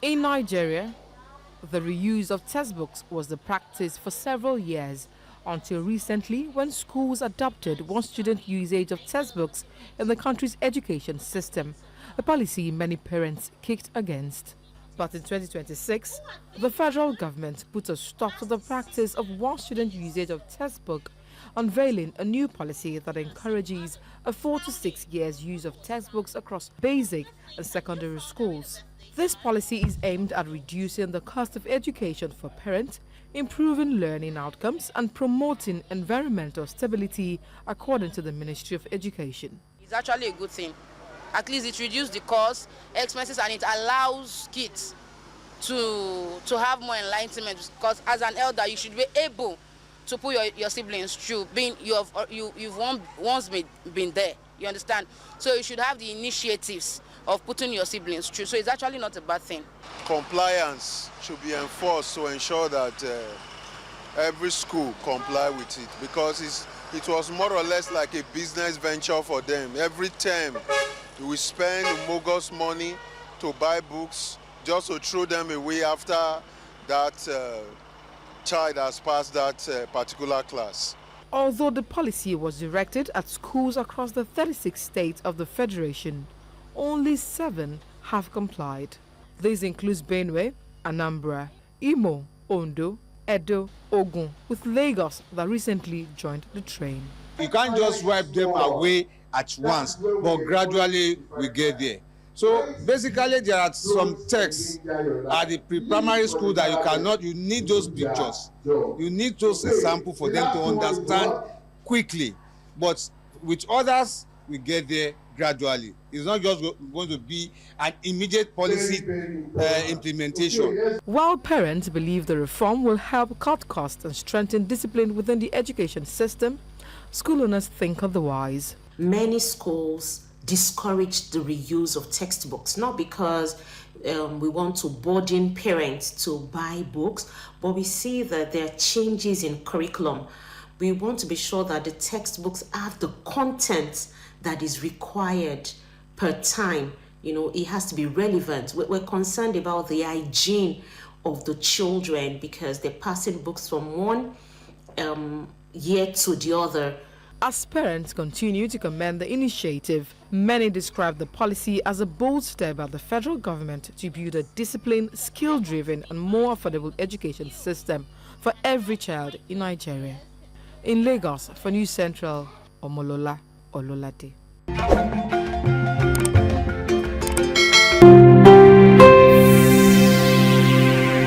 In Nigeria, the reuse of textbooks was the practice for several years until recently when schools adopted one-student usage of textbooks in the country's education system, a policy many parents kicked against. But in 2026, the federal government put a stop to the practice of one-student usage of textbook, unveiling a new policy that encourages a 4 to 6 years use of textbooks across basic and secondary schools. This policy is aimed at reducing the cost of education for parents, improving learning outcomes, and promoting environmental stability, according to the Ministry of Education. It's actually a good thing. At least it reduces the cost, expenses, and it allows kids to have more enlightenment, because as an elder, you should be able to put your siblings through, being you've once been there, you understand? So you should have the initiatives of putting your siblings through. So it's actually not a bad thing. Compliance should be enforced to ensure that every school comply with it, because it was more or less like a business venture for them. Every term we spend bogus money to buy books just to throw them away after that child has passed that particular class. Although the policy was directed at schools across the 36 states of the Federation, only 7 have complied. This includes Benue, Anambra, Imo, Ondo, Edo, Ogun, with Lagos that recently joined the train. You can't just wipe them away at once, but gradually we get there. So basically there are some texts at the pre-primary school that you need those pictures. You need those examples for them to understand quickly. But with others, we get there gradually. It's not just going to be an immediate policy implementation. While parents believe the reform will help cut costs and strengthen discipline within the education system, school owners think otherwise. Many schools discourage the reuse of textbooks, not because we want to burden parents to buy books, but we see that there are changes in curriculum. We want to be sure that the textbooks have the content that is required per time. You know, it has to be relevant. We're concerned about the hygiene of the children because they're passing books from one year to the other. As parents continue to commend the initiative, many describe the policy as a bold step by the federal government to build a disciplined, skill-driven and more affordable education system for every child in Nigeria. In Lagos, for News Central, Omolola Ololade.